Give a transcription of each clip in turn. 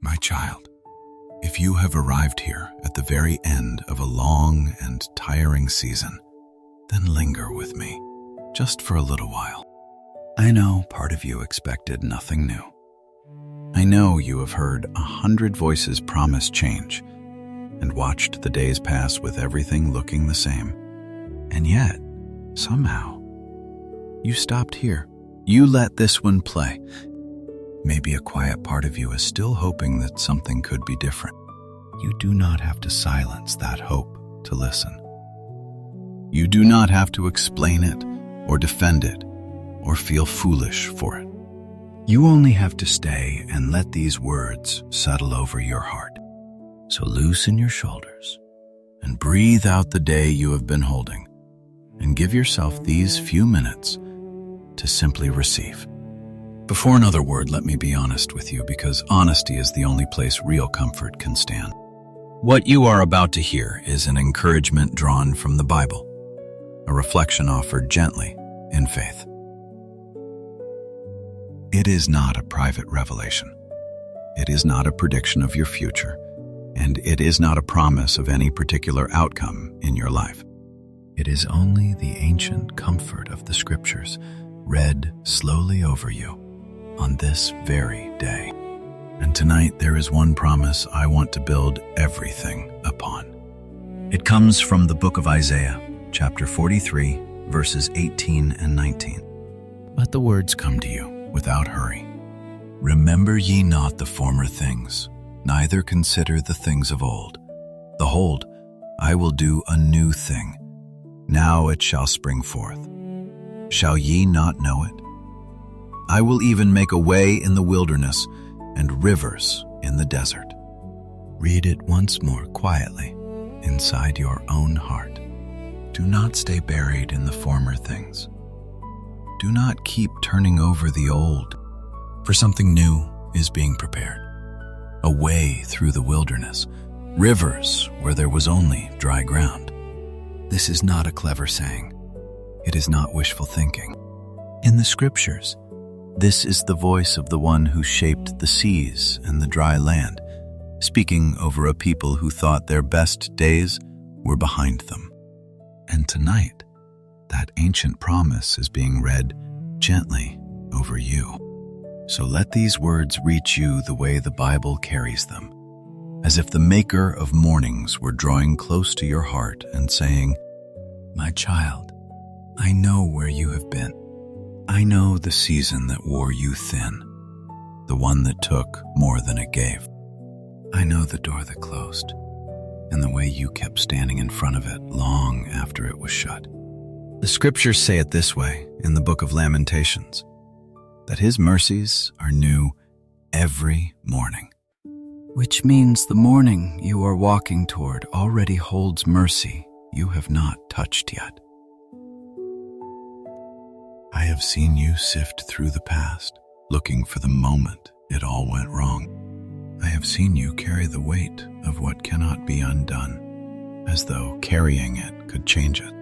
My child, if you have arrived here at the very end of a long and tiring season, then linger with me, just for a little while. I know part of you expected nothing new. I know you have heard 100 voices promise change and watched the days pass with everything looking the same. And yet, somehow, you stopped here. You let this one play. Maybe a quiet part of you is still hoping that something could be different. You do not have to silence that hope to listen. You do not have to explain it or defend it or feel foolish for it. You only have to stay and let these words settle over your heart. So loosen your shoulders and breathe out the day you have been holding, and give yourself these few minutes to simply receive. Before another word, let me be honest with you, because honesty is the only place real comfort can stand. What you are about to hear is an encouragement drawn from the Bible, a reflection offered gently in faith. It is not a private revelation. It is not a prediction of your future, and it is not a promise of any particular outcome in your life. It is only the ancient comfort of the Scriptures read slowly over you on this very day. And tonight there is one promise I want to build everything upon. It comes from the book of Isaiah, chapter 43, verses 18 and 19. Let the words come to you without hurry. Remember ye not the former things, neither consider the things of old. Behold, I will do a new thing. Now it shall spring forth. Shall ye not know it? I will even make a way in the wilderness and rivers in the desert. Read it once more quietly inside your own heart. Do not stay buried in the former things. Do not keep turning over the old, for something new is being prepared. A way through the wilderness, rivers where there was only dry ground. This is not a clever saying. It is not wishful thinking. In the Scriptures, this is the voice of the one who shaped the seas and the dry land, speaking over a people who thought their best days were behind them. And tonight, that ancient promise is being read gently over you. So let these words reach you the way the Bible carries them, as if the Maker of mornings were drawing close to your heart and saying, My child, I know where you have been. I know the season that wore you thin, the one that took more than it gave. I know the door that closed, and the way you kept standing in front of it long after it was shut. The Scriptures say it this way in the book of Lamentations, that His mercies are new every morning. Which means the morning you are walking toward already holds mercy you have not touched yet. I have seen you sift through the past, looking for the moment it all went wrong. I have seen you carry the weight of what cannot be undone, as though carrying it could change it.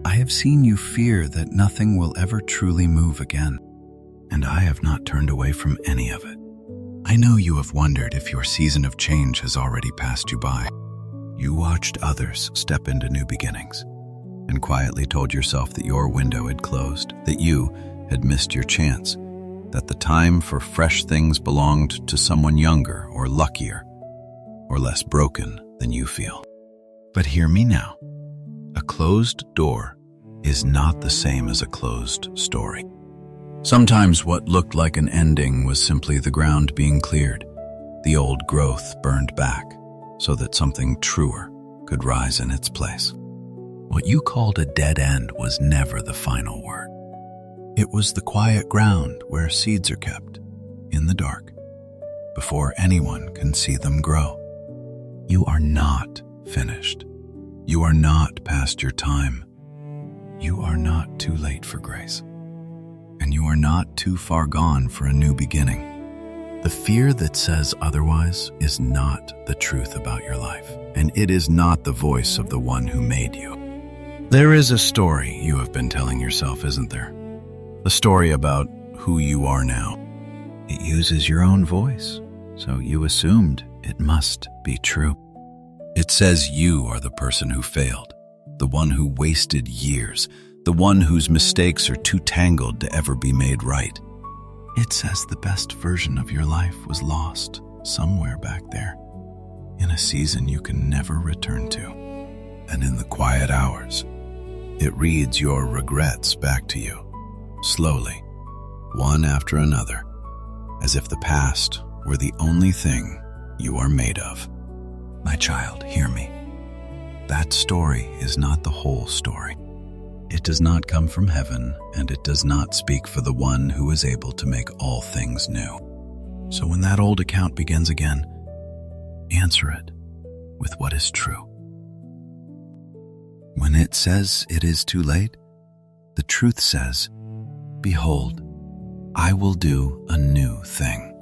I have seen you fear that nothing will ever truly move again, and I have not turned away from any of it. I know you have wondered if your season of change has already passed you by. You watched others step into new beginnings, and quietly told yourself that your window had closed, that you had missed your chance, that the time for fresh things belonged to someone younger or luckier or less broken than you feel. But hear me now. A closed door is not the same as a closed story. Sometimes what looked like an ending was simply the ground being cleared, the old growth burned back, so that something truer could rise in its place. What you called a dead end was never the final word. It was the quiet ground where seeds are kept, in the dark, before anyone can see them grow. You are not finished. You are not past your time. You are not too late for grace. And you are not too far gone for a new beginning. The fear that says otherwise is not the truth about your life, and it is not the voice of the one who made you. There is a story you have been telling yourself, isn't there? A story about who you are now. It uses your own voice, so you assumed it must be true. It says you are the person who failed, the one who wasted years, the one whose mistakes are too tangled to ever be made right. It says the best version of your life was lost somewhere back there, in a season you can never return to. And in the quiet hours, it reads your regrets back to you, slowly, one after another, as if the past were the only thing you are made of. My child, hear me. That story is not the whole story. It does not come from heaven, and it does not speak for the one who is able to make all things new. So when that old account begins again, answer it with what is true. When it says it is too late, the truth says, "Behold, I will do a new thing."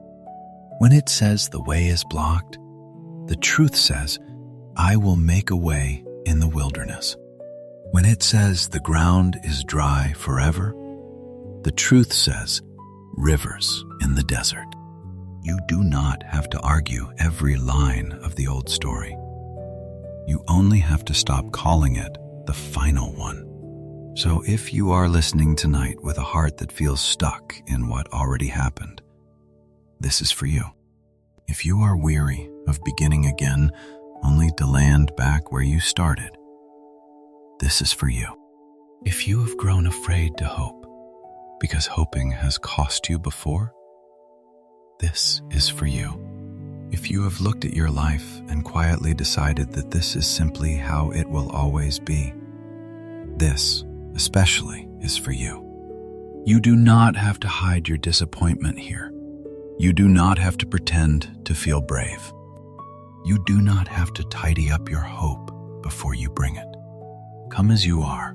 When it says the way is blocked, the truth says, "I will make a way in the wilderness." When it says the ground is dry forever, the truth says, "Rivers in the desert." You do not have to argue every line of the old story. You only have to stop calling it the final one. So if you are listening tonight with a heart that feels stuck in what already happened, this is for you. If you are weary of beginning again, only to land back where you started, this is for you. If you have grown afraid to hope because hoping has cost you before, this is for you. If you have looked at your life and quietly decided that this is simply how it will always be, this especially is for you. You do not have to hide your disappointment here. You do not have to pretend to feel brave. You do not have to tidy up your hope before you bring it. Come as you are,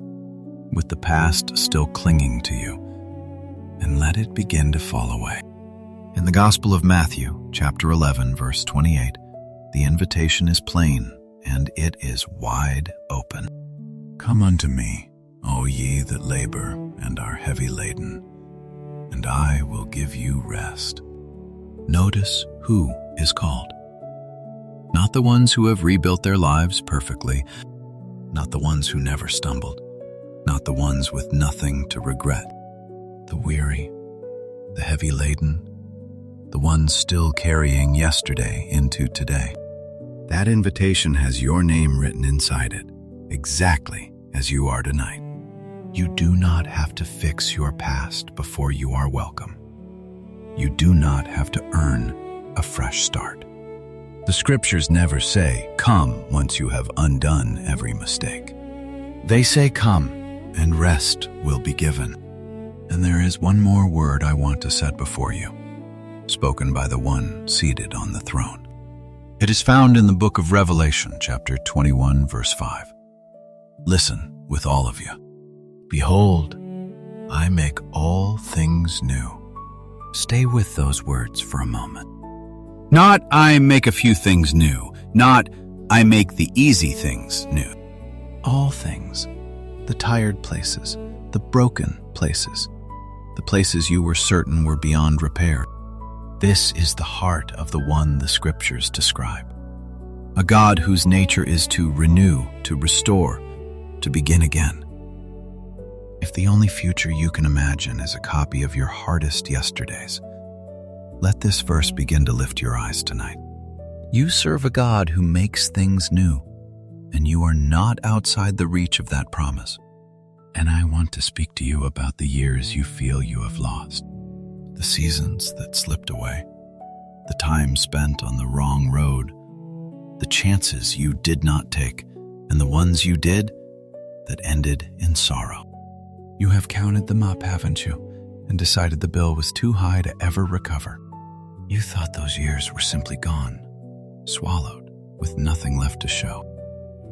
with the past still clinging to you, and let it begin to fall away. In the Gospel of Matthew, chapter 11, verse 28, the invitation is plain, and it is wide open. Come unto me, O ye that labor and are heavy laden, and I will give you rest. Notice who is called. Not the ones who have rebuilt their lives perfectly, not the ones who never stumbled, not the ones with nothing to regret. The weary, the heavy laden, the ones still carrying yesterday into today. That invitation has your name written inside it, exactly as you are tonight. You do not have to fix your past before you are welcome. You do not have to earn a fresh start. The scriptures never say, "Come once you have undone every mistake." They say, "Come, and rest will be given." And there is one more word I want to set before you, spoken by the one seated on the throne. It is found in the book of Revelation, chapter 21, verse 5. Listen with all of you. "Behold, I make all things new." Stay with those words for a moment. Not "I make a few things new," not "I make the easy things new." All things, the tired places, the broken places, the places you were certain were beyond repair. This is the heart of the one the scriptures describe. A God whose nature is to renew, to restore, to begin again. If the only future you can imagine is a copy of your hardest yesterdays, let this verse begin to lift your eyes tonight. You serve a God who makes things new, and you are not outside the reach of that promise. And I want to speak to you about the years you feel you have lost, the seasons that slipped away, the time spent on the wrong road, the chances you did not take, and the ones you did that ended in sorrow. You have counted them up, haven't you, and decided the bill was too high to ever recover. You thought those years were simply gone, swallowed, with nothing left to show.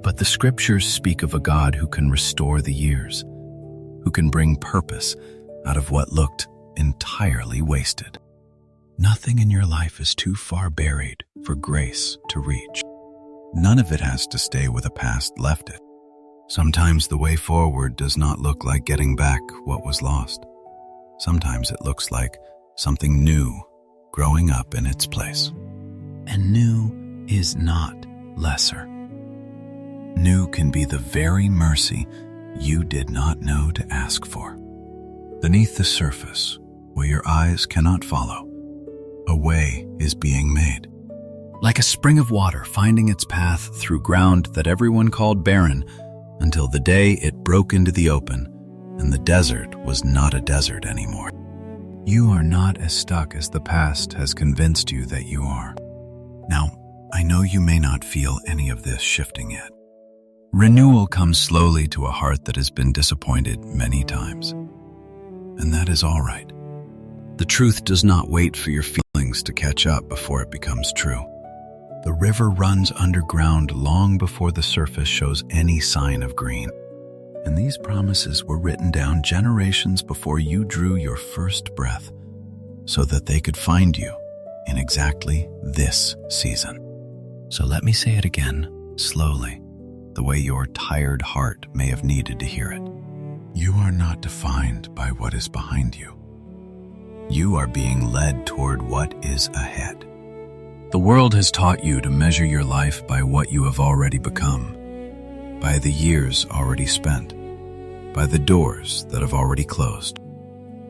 But the scriptures speak of a God who can restore the years, who can bring purpose out of what looked entirely wasted. Nothing in your life is too far buried for grace to reach. None of it has to stay where the past left it. Sometimes the way forward does not look like getting back what was lost. Sometimes it looks like something new growing up in its place. And new is not lesser. New can be the very mercy you did not know to ask for. Beneath the surface, where your eyes cannot follow, a way is being made. Like a spring of water finding its path through ground that everyone called barren, until the day it broke into the open and the desert was not a desert anymore. You are not as stuck as the past has convinced you that you are. Now, I know you may not feel any of this shifting yet. Renewal comes slowly to a heart that has been disappointed many times. And that is all right. The truth does not wait for your feelings to catch up before it becomes true. The river runs underground long before the surface shows any sign of green. And these promises were written down generations before you drew your first breath, so that they could find you in exactly this season. So let me say it again, slowly, the way your tired heart may have needed to hear it. You are not defined by what is behind you. You are being led toward what is ahead. The world has taught you to measure your life by what you have already become, by the years already spent, by the doors that have already closed.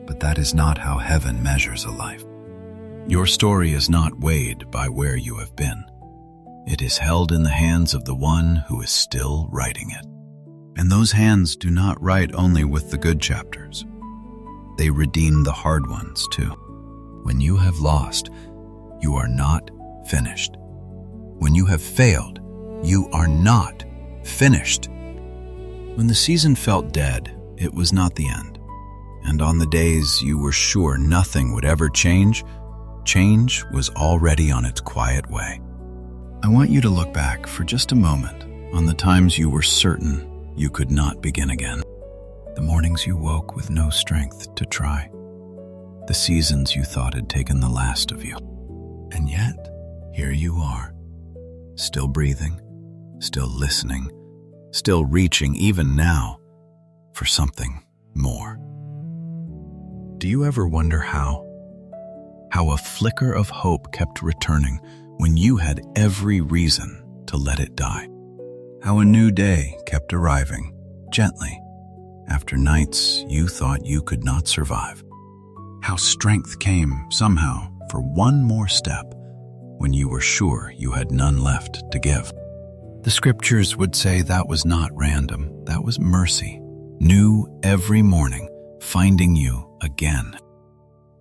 But that is not how heaven measures a life. Your story is not weighed by where you have been. It is held in the hands of the one who is still writing it. And those hands do not write only with the good chapters. They redeem the hard ones too. When you have lost, you are not finished. When you have failed, you are not finished. When the season felt dead, it was not the end. And on the days you were sure nothing would ever change, change was already on its quiet way. I want you to look back for just a moment on the times you were certain you could not begin again. The mornings you woke with no strength to try. The seasons you thought had taken the last of you. And yet, here you are, still breathing, still listening, still reaching even now for something more. Do you ever wonder how a flicker of hope kept returning when you had every reason to let it die? How a new day kept arriving, gently, after nights you thought you could not survive? How strength came, somehow, for one more step when you were sure you had none left to give? The scriptures would say that was not random, that was mercy, new every morning, finding you again.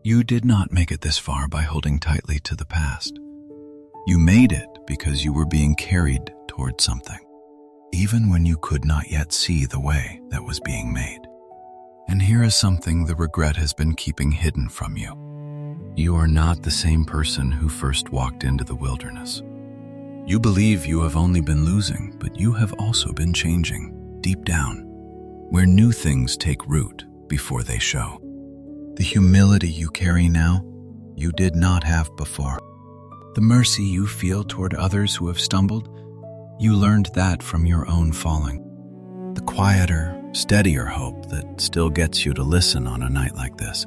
You did not make it this far by holding tightly to the past. You made it because you were being carried toward something, even when you could not yet see the way that was being made. And here is something the regret has been keeping hidden from you. You are not the same person who first walked into the wilderness. You believe you have only been losing, but you have also been changing, deep down, where new things take root before they show. The humility you carry now, you did not have before. The mercy you feel toward others who have stumbled, you learned that from your own falling. The quieter, steadier hope that still gets you to listen on a night like this,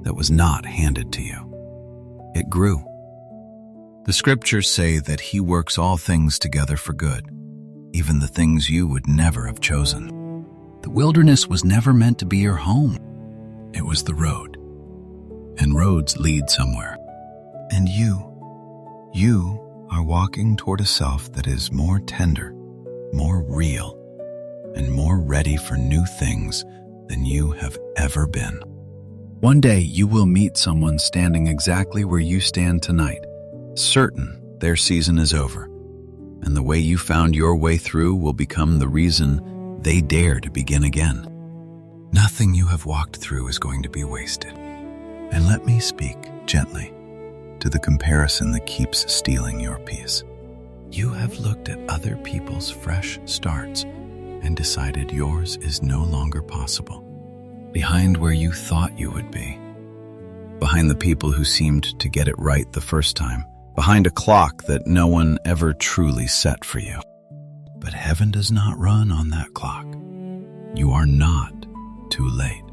that was not handed to you. It grew. The scriptures say that He works all things together for good, even the things you would never have chosen. The wilderness was never meant to be your home. It was the road. And roads lead somewhere. And you are walking toward a self that is more tender, more real, and more ready for new things than you have ever been. One day you will meet someone standing exactly where you stand tonight, certain their season is over, and the way you found your way through will become the reason they dare to begin again. Nothing you have walked through is going to be wasted. And let me speak gently to the comparison that keeps stealing your peace. You have looked at other people's fresh starts and decided yours is no longer possible. Behind where you thought you would be, behind the people who seemed to get it right the first time, behind a clock that no one ever truly set for you. But heaven does not run on that clock. You are not too late.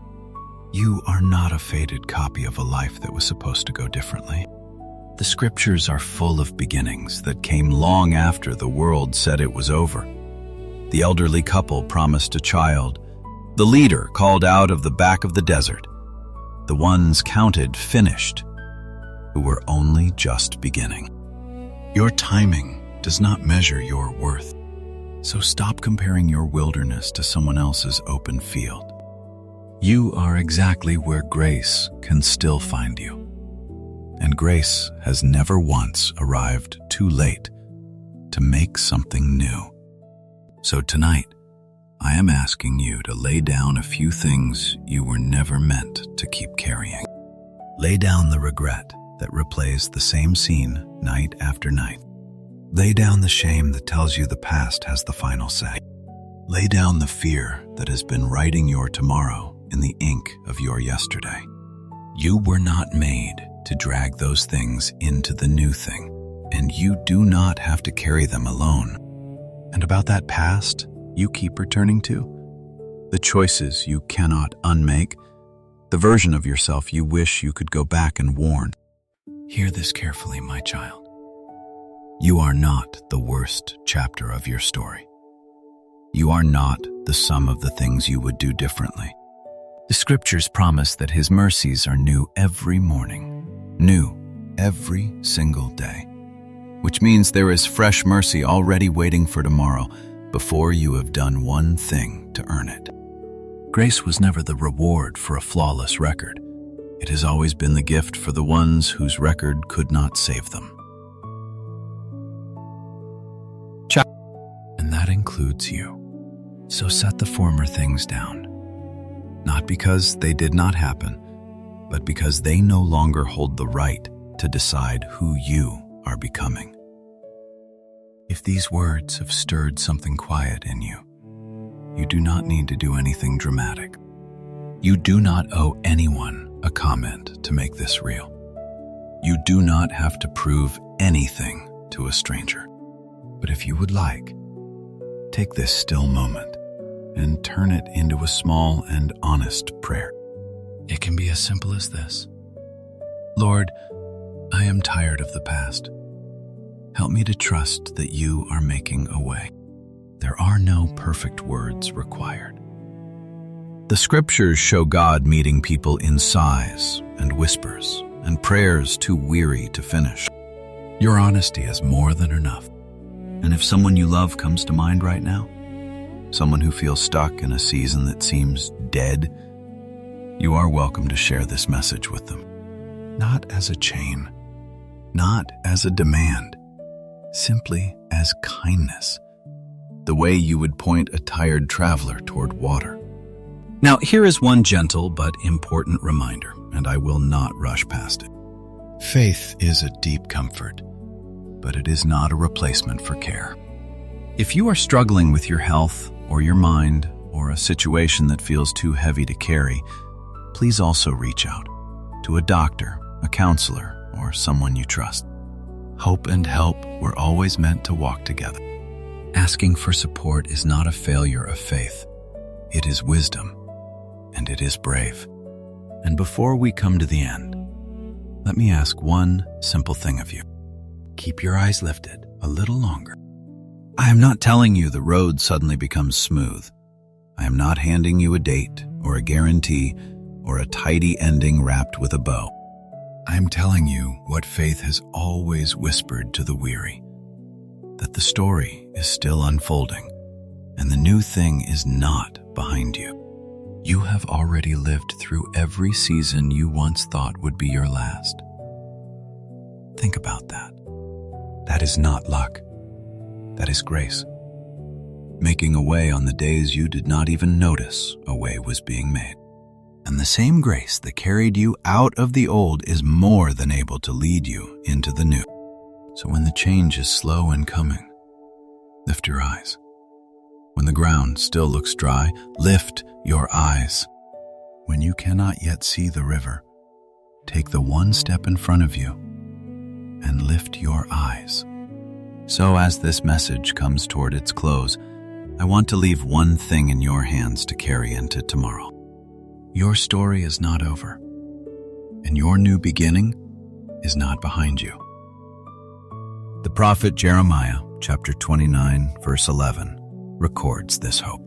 You are not a faded copy of a life that was supposed to go differently. The scriptures are full of beginnings that came long after the world said it was over. The elderly couple promised a child. The leader called out of the back of the desert. The ones counted finished, who were only just beginning. Your timing does not measure your worth. So stop comparing your wilderness to someone else's open field. You are exactly where grace can still find you. And grace has never once arrived too late to make something new. So tonight, I am asking you to lay down a few things you were never meant to keep carrying. Lay down the regret that replays the same scene night after night. Lay down the shame that tells you the past has the final say. Lay down the fear that has been writing your tomorrow in the ink of your yesterday. You were not made to drag those things into the new thing, and you do not have to carry them alone. And about that past you keep returning to, the choices you cannot unmake, the version of yourself you wish you could go back and warn. Hear this carefully, my child. You are not the worst chapter of your story. You are not the sum of the things you would do differently. The scriptures promise that His mercies are new every morning, new every single day, which means there is fresh mercy already waiting for tomorrow before you have done one thing to earn it. Grace was never the reward for a flawless record. It has always been the gift for the ones whose record could not save them. And that includes you. So set the former things down, not because they did not happen, but because they no longer hold the right to decide who you are becoming. If these words have stirred something quiet in you, you do not need to do anything dramatic. You do not owe anyone a comment to make this real. You do not have to prove anything to a stranger. But if you would like, take this still moment and turn it into a small and honest prayer. It can be as simple as this. Lord, I am tired of the past. Help me to trust that you are making a way. There are no perfect words required. The scriptures show God meeting people in sighs and whispers and prayers too weary to finish. Your honesty is more than enough. And if someone you love comes to mind right now, someone who feels stuck in a season that seems dead, you are welcome to share this message with them. Not as a chain, not as a demand, simply as kindness, the way you would point a tired traveler toward water. Now, here is one gentle but important reminder, and I will not rush past it. Faith is a deep comfort, but it is not a replacement for care. If you are struggling with your health or your mind or a situation that feels too heavy to carry, please also reach out to a doctor, a counselor, or someone you trust. Hope and help were always meant to walk together. Asking for support is not a failure of faith. It is wisdom, and it is brave. And before we come to the end, let me ask one simple thing of you. Keep your eyes lifted a little longer. I am not telling you the road suddenly becomes smooth. I am not handing you a date or a guarantee or a tidy ending wrapped with a bow. I am telling you what faith has always whispered to the weary, that the story is still unfolding and the new thing is not behind you. You have already lived through every season you once thought would be your last. Think about that. That is not luck. That is grace. Making a way on the days you did not even notice a way was being made. And the same grace that carried you out of the old is more than able to lead you into the new. So when the change is slow in coming, lift your eyes. When the ground still looks dry, lift your eyes. When you cannot yet see the river, take the one step in front of you and lift your eyes. So as this message comes toward its close, I want to leave one thing in your hands to carry into tomorrow. Your story is not over, and your new beginning is not behind you. The prophet Jeremiah, chapter 29, verse 11, records this hope.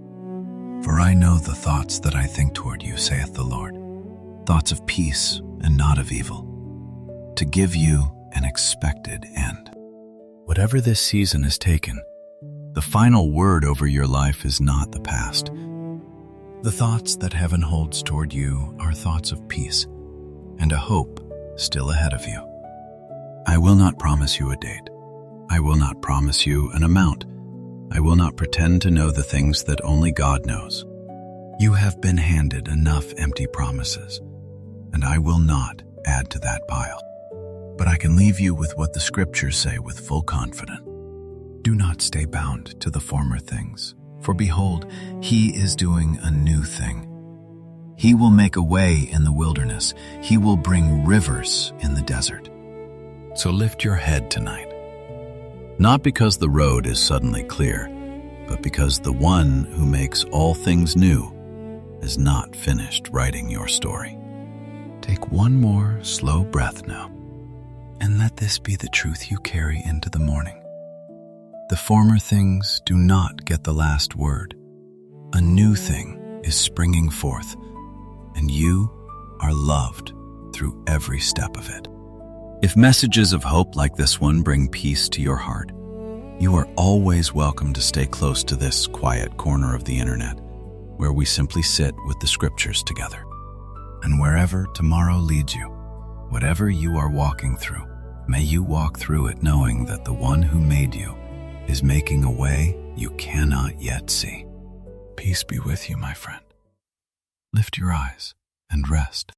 For I know the thoughts that I think toward you, saith the Lord, thoughts of peace and not of evil, to give you an expected end. Whatever this season has taken, the final word over your life is not the past. The thoughts that heaven holds toward you are thoughts of peace and a hope still ahead of you. I will not promise you a date. I will not promise you an amount. I will not pretend to know the things that only God knows. You have been handed enough empty promises, and I will not add to that pile. But I can leave you with what the scriptures say with full confidence. Do not stay bound to the former things, for behold, he is doing a new thing. He will make a way in the wilderness. He will bring rivers in the desert. So lift your head tonight. Not because the road is suddenly clear, but because the one who makes all things new is not finished writing your story. Take one more slow breath now, and let this be the truth you carry into the morning. The former things do not get the last word. A new thing is springing forth, and you are loved through every step of it. If messages of hope like this one bring peace to your heart, you are always welcome to stay close to this quiet corner of the internet, where we simply sit with the scriptures together. And wherever tomorrow leads you, whatever you are walking through, may you walk through it knowing that the one who made you is making a way you cannot yet see. Peace be with you, my friend. Lift your eyes and rest.